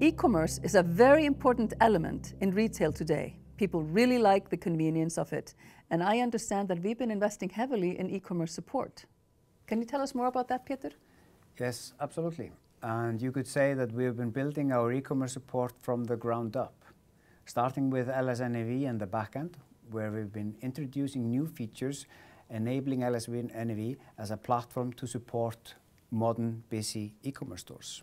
E-commerce is a very important element in retail today. People really like the convenience of it. And I understand that we've been investing heavily in e-commerce support. Can you tell us more about that, Pétur? Yes, absolutely. And you could say that we have been building our e-commerce support from the ground up, starting with LS NAV and the backend, where we've been introducing new features, enabling LS NAV as a platform to support modern, busy e-commerce stores.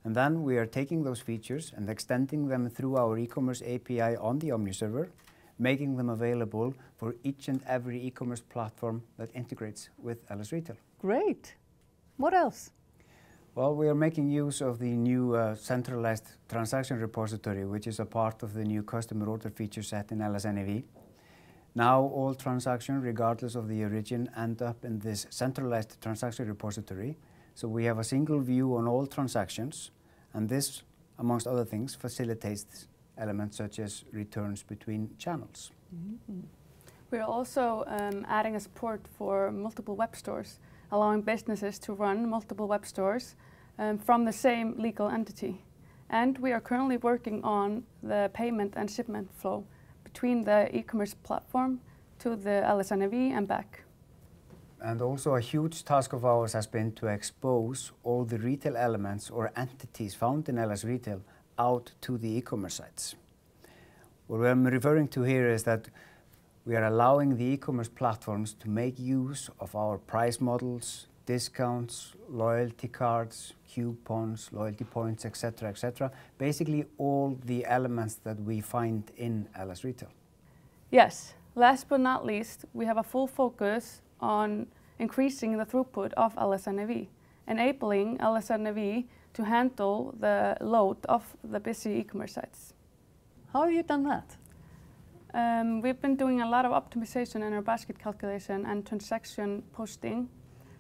And then we are taking those features and extending them through our e-commerce API on the Omni server, making them available for each and every e-commerce platform that integrates with LS Retail. Great. What else? Well, we are making use of the new centralized transaction repository, which is a part of the new customer order feature set in LS NAV. Now all transactions, regardless of the origin, end up in this centralized transaction repository. So we have a single view on all transactions, and this, amongst other things, facilitates elements such as returns between channels. Mm-hmm. We're also adding a support for multiple web stores, allowing businesses to run multiple web stores from the same legal entity. And we are currently working on the payment and shipment flow between the e-commerce platform to the LS NAV and back. And also a huge task of ours has been to expose all the retail elements or entities found in LS Retail out to the e-commerce sites. What I'm referring to here is that we are allowing the e-commerce platforms to make use of our price models, discounts, loyalty cards, coupons, loyalty points, etc., basically all the elements that we find in LS Retail. Yes, last but not least, we have a full focus on increasing the throughput of LS NAV, enabling LS NAV to handle the load of the busy e-commerce sites. How have you done that? We've been doing a lot of optimization in our basket calculation and transaction posting,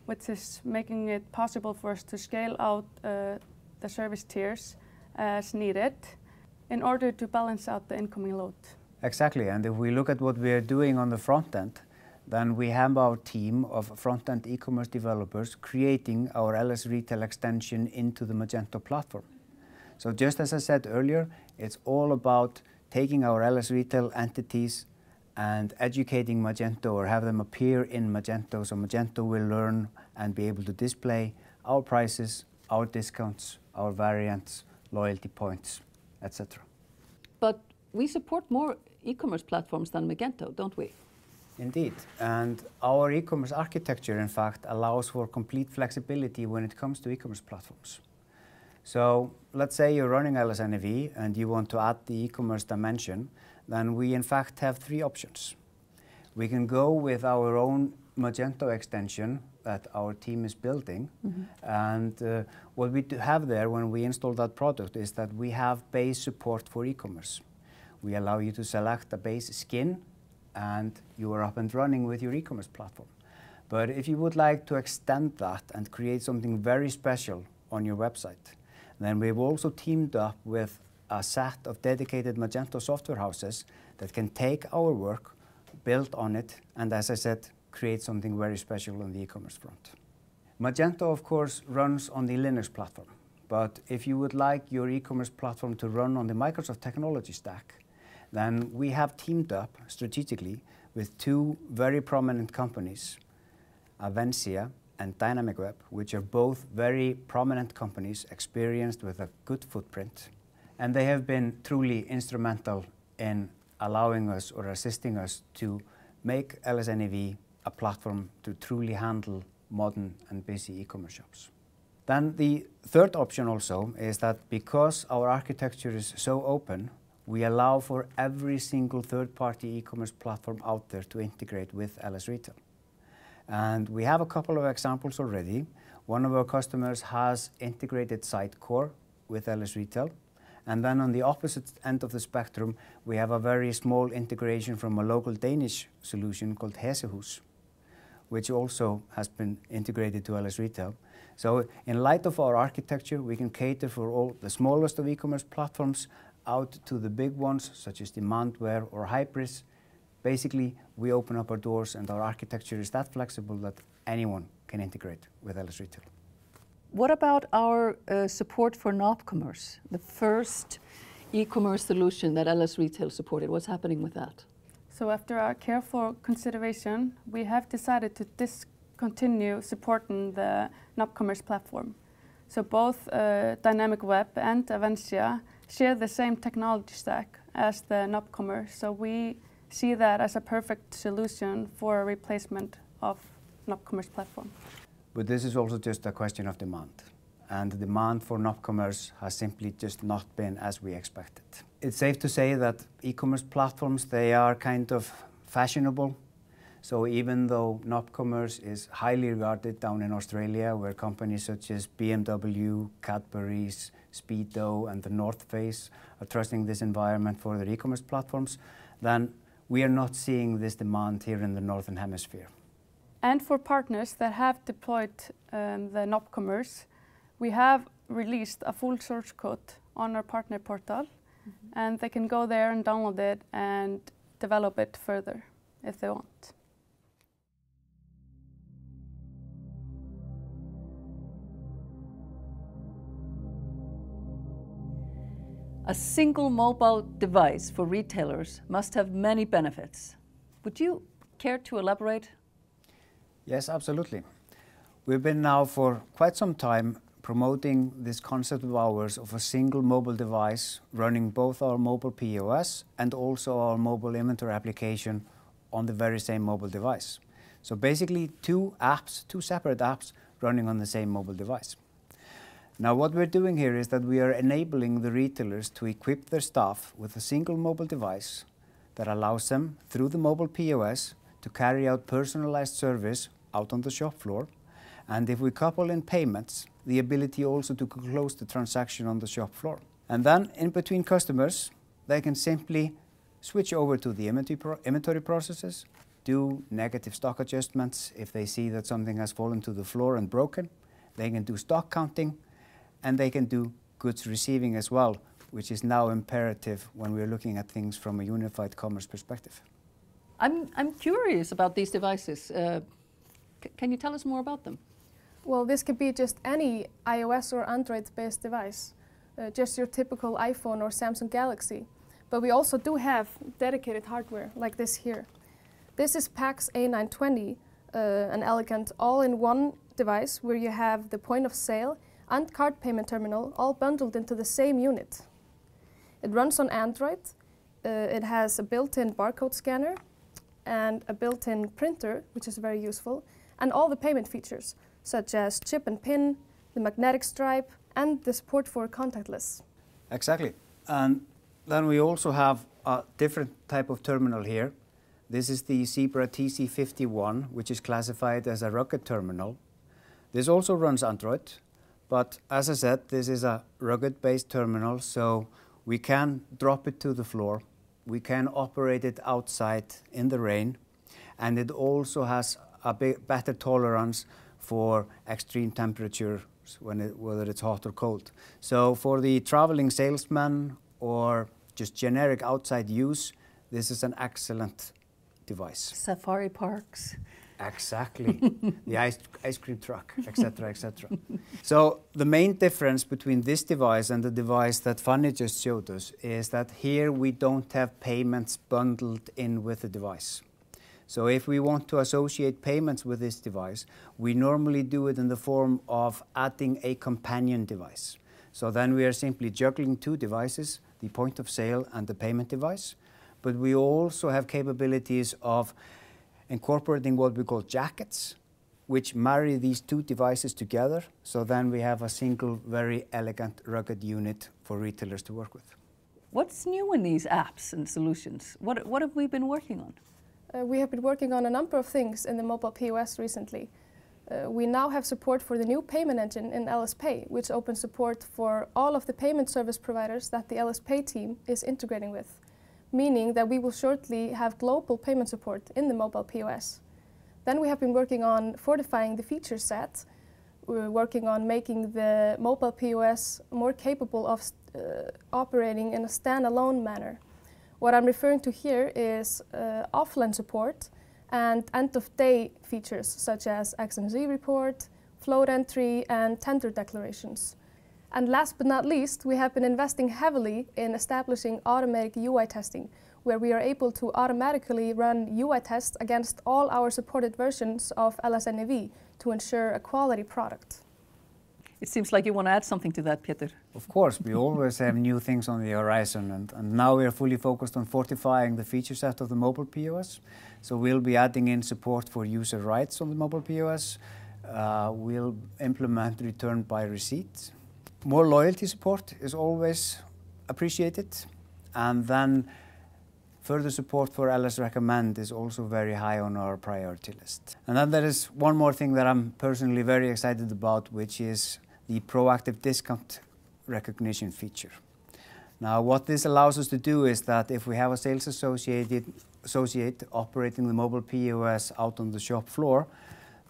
which is making it possible for us to scale out the service tiers as needed in order to balance out the incoming load. Exactly, and if we look at what we are doing on the front end, then we have our team of front-end e-commerce developers creating our LS Retail extension into the Magento platform. So just as I said earlier, it's all about taking our LS Retail entities and educating Magento or have them appear in Magento, so Magento will learn and be able to display our prices, our discounts, our variants, loyalty points, etc. But we support more e-commerce platforms than Magento, don't we? Indeed, and our e-commerce architecture, in fact, allows for complete flexibility when it comes to e-commerce platforms. So let's say you're running LS NAV and you want to add the e-commerce dimension, then we in fact have three options. We can go with our own Magento extension that our team is building, and what we have there when we install that product is that we have base support for e-commerce. We allow you to select a base skin and you are up and running with your e-commerce platform. But if you would like to extend that and create something very special on your website, then we've also teamed up with a set of dedicated Magento software houses that can take our work, build on it, and as I said, create something very special on the e-commerce front. Magento, of course, runs on the Linux platform. But if you would like your e-commerce platform to run on the Microsoft technology stack, then we have teamed up strategically with two very prominent companies, Avencia and Dynamic Web, which are both very prominent companies experienced with a good footprint. And they have been truly instrumental in allowing us or assisting us to make LS NAV a platform to truly handle modern and busy e-commerce shops. Then the third option also is that because our architecture is so open, we allow for every single third-party e-commerce platform out there to integrate with LS Retail. And we have a couple of examples already. One of our customers has integrated Sitecore with LS Retail. And then on the opposite end of the spectrum, we have a very small integration from a local Danish solution called Hesehus, which also has been integrated to LS Retail. So in light of our architecture, we can cater for all the smallest of e-commerce platforms out to the big ones, such as Demandware or Hybris. Basically, we open up our doors and our architecture is that flexible that anyone can integrate with LS Retail. What about our support for nopcommerce, the first e-commerce solution that LS Retail supported? What's happening with that? So after our careful consideration, we have decided to discontinue supporting the nopcommerce platform. So both Dynamic Web and Avencia share the same technology stack as the nopcommerce. So we see that as a perfect solution for a replacement of nopcommerce platform. But this is also just a question of demand. And the demand for nopcommerce has simply just not been as we expected. It's safe to say that e-commerce platforms, they are kind of fashionable. So even though nopcommerce is highly regarded down in Australia, where companies such as BMW, Cadbury's, Speedo and the North Face are trusting this environment for their e-commerce platforms, then we are not seeing this demand here in the Northern Hemisphere. And for partners that have deployed the nopcommerce, we have released a full source code on our partner portal, and they can go there and download it and develop it further if they want. A single mobile device for retailers must have many benefits. Would you care to elaborate? Yes, absolutely. We've been now for quite some time promoting this concept of ours of a single mobile device running both our mobile POS and also our mobile inventory application on the very same mobile device. So basically two separate apps running on the same mobile device. Now what we're doing here is that we are enabling the retailers to equip their staff with a single mobile device that allows them through the mobile POS to carry out personalized service out on the shop floor. And if we couple in payments, the ability also to close the transaction on the shop floor. And then in between customers, they can simply switch over to the inventory processes, do negative stock adjustments if they see that something has fallen to the floor and broken. They can do stock counting, and they can do goods receiving as well, which is now imperative when we're looking at things from a unified commerce perspective. I'm curious about these devices. Can you tell us more about them? Well, this could be just any iOS or Android-based device, just your typical iPhone or Samsung Galaxy. But we also do have dedicated hardware like this here. This is PAX A920, an elegant all-in-one device where you have the point of sale and card payment terminal all bundled into the same unit. It runs on Android. It has a built-in barcode scanner and a built-in printer, which is very useful, and all the payment features, such as chip and pin, the magnetic stripe, and the support for contactless. Exactly. And then we also have a different type of terminal here. This is the Zebra TC51, which is classified as a rugged terminal. This also runs Android, but as I said, this is a rugged-based terminal, so we can drop it to the floor. We can operate it outside in the rain, and it also has a better tolerance for extreme temperatures, whether it's hot or cold. So for the traveling salesman or just generic outside use, this is an excellent device. Safari parks. Exactly. The ice cream truck, etc., etc. So the main difference between this device and the device that Fanny just showed us is that here we don't have payments bundled in with the device. So if we want to associate payments with this device, we normally do it in the form of adding a companion device. So then we are simply juggling two devices, the point of sale and the payment device. But we also have capabilities of incorporating what we call jackets, which marry these two devices together. So then we have a single, very elegant, rugged unit for retailers to work with. What's new in these apps and solutions? What have we been working on? We have been working on a number of things in the mobile POS recently. We now have support for the new payment engine in LS Pay, which opens support for all of the payment service providers that the LS Pay team is integrating with, meaning that we will shortly have global payment support in the mobile POS. Then we have been working on fortifying the feature set. We're working on making the mobile POS more capable of operating in a standalone manner. What I'm referring to here is offline support and end-of-day features such as XMZ report, float entry, and tender declarations. And last but not least, we have been investing heavily in establishing automatic UI testing, where we are able to automatically run UI tests against all our supported versions of LS-NAV to ensure a quality product. It seems like you want to add something to that, Pétur. Of course, we always have new things on the horizon, and now we are fully focused on fortifying the feature set of the mobile POS. So we'll be adding in support for user rights on the mobile POS. We'll implement return by receipt. More loyalty support is always appreciated, and then further support for LS Recommend is also very high on our priority list. And then there is one more thing that I'm personally very excited about, which is the proactive discount recognition feature. Now, what this allows us to do is that if we have a sales associate operating the mobile POS out on the shop floor,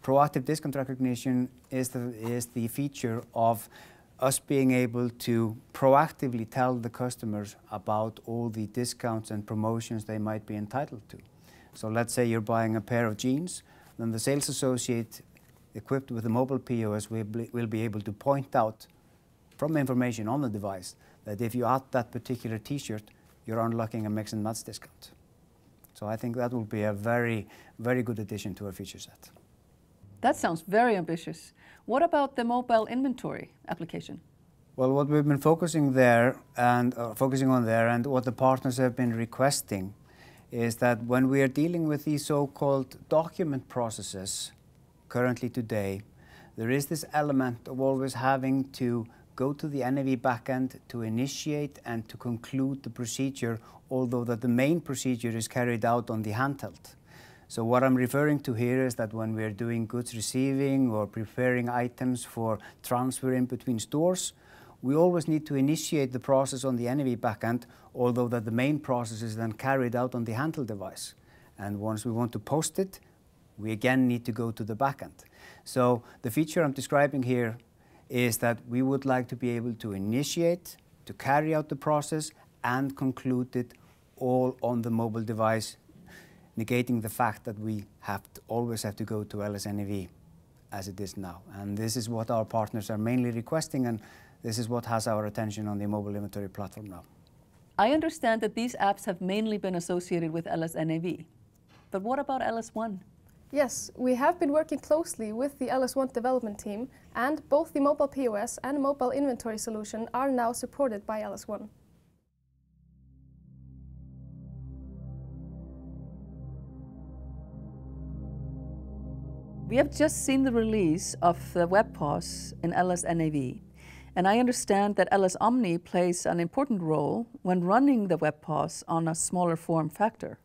proactive discount recognition is the feature of us being able to proactively tell the customers about all the discounts and promotions they might be entitled to. So let's say you're buying a pair of jeans, then the sales associate equipped with the mobile POS will be able to point out from information on the device that if you add that particular t-shirt, you're unlocking a mix and match discount. So I think that will be a very, very good addition to our feature set. That sounds very ambitious. What about the mobile inventory application? Well, what we've been focusing on there and what the partners have been requesting is that when we are dealing with these so-called document processes currently today, there is this element of always having to go to the NAV backend to initiate and to conclude the procedure, although that the main procedure is carried out on the handheld. So what I'm referring to here is that when we're doing goods receiving or preparing items for transfer in between stores, we always need to initiate the process on the NAV backend, although that the main process is then carried out on the handheld device. And once we want to post it, we again need to go to the backend. So the feature I'm describing here is that we would like to be able to initiate, to carry out the process, and conclude it all on the mobile device, negating the fact that we always have to go to LS-NAV as it is now. And this is what our partners are mainly requesting, and this is what has our attention on the mobile inventory platform now. I understand that these apps have mainly been associated with LS-NAV, but what about LS1? Yes, we have been working closely with the LS1 development team, and both the mobile POS and mobile inventory solution are now supported by LS1. We have just seen the release of the web POS in LS-NAV, and I understand that LS Omni plays an important role when running the web POS on a smaller form factor.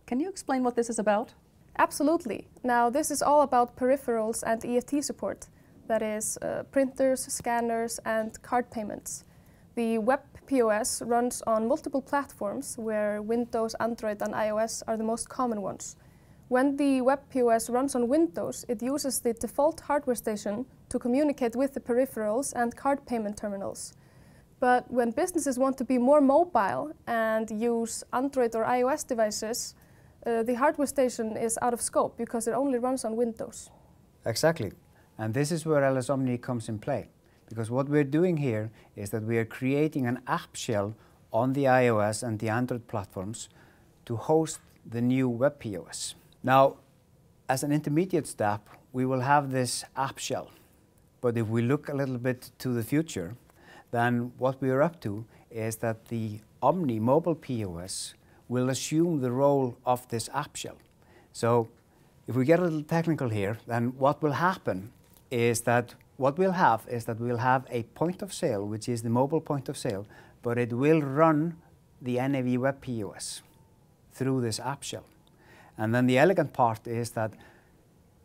Can you explain what this is about? Absolutely. Now, this is all about peripherals and EFT support. That is, printers, scanners, and card payments. The web POS runs on multiple platforms, where Windows, Android, and iOS are the most common ones. When the web POS runs on Windows, it uses the default hardware station to communicate with the peripherals and card payment terminals. But when businesses want to be more mobile and use Android or iOS devices, the hardware station is out of scope because it only runs on Windows. Exactly. And this is where LS Omni comes in play. Because what we're doing here is that we are creating an app shell on the iOS and the Android platforms to host the new web POS. Now, as an intermediate step, we will have this app shell. But if we look a little bit to the future, then what we are up to is that the Omni mobile POS will assume the role of this app shell. So if we get a little technical here, then what will happen is that we'll have a point of sale, which is the mobile point of sale, but it will run the NAV web POS through this app shell. And then the elegant part is that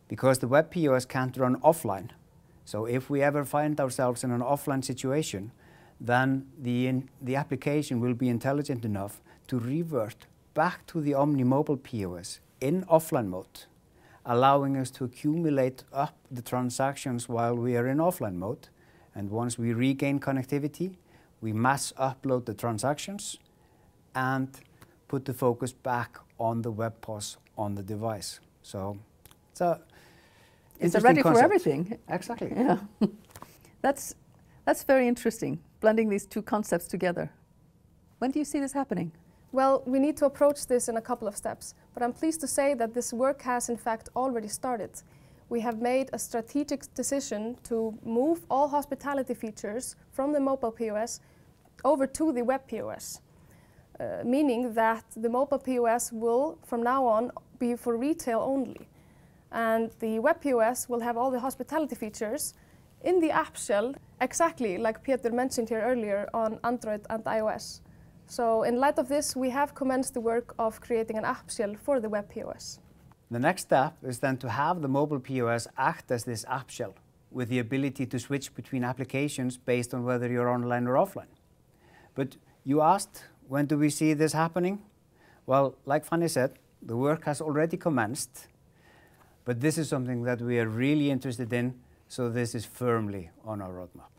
because the web POS can't run offline, so if we ever find ourselves in an offline situation, then the application will be intelligent enough to revert back to the Omni mobile POS in offline mode, allowing us to accumulate up the transactions while we are in offline mode. And once we regain connectivity, we mass upload the transactions and put the focus back on the web POS on the device. So It's ready for everything. Exactly. Yeah. That's very interesting, blending these two concepts together. When do you see this happening? Well, we need to approach this in a couple of steps, but I'm pleased to say that this work has in fact already started. We have made a strategic decision to move all hospitality features from the mobile POS over to the web POS, meaning that the mobile POS will from now on be for retail only. And the web POS will have all the hospitality features in the app shell, exactly like Peter mentioned here earlier on Android and iOS. So in light of this, we have commenced the work of creating an app shell for the web POS. The next step is then to have the mobile POS act as this app shell with the ability to switch between applications based on whether you're online or offline. But you asked, when do we see this happening? Well, like Fanny said, the work has already commenced, but this is something that we are really interested in, so this is firmly on our roadmap.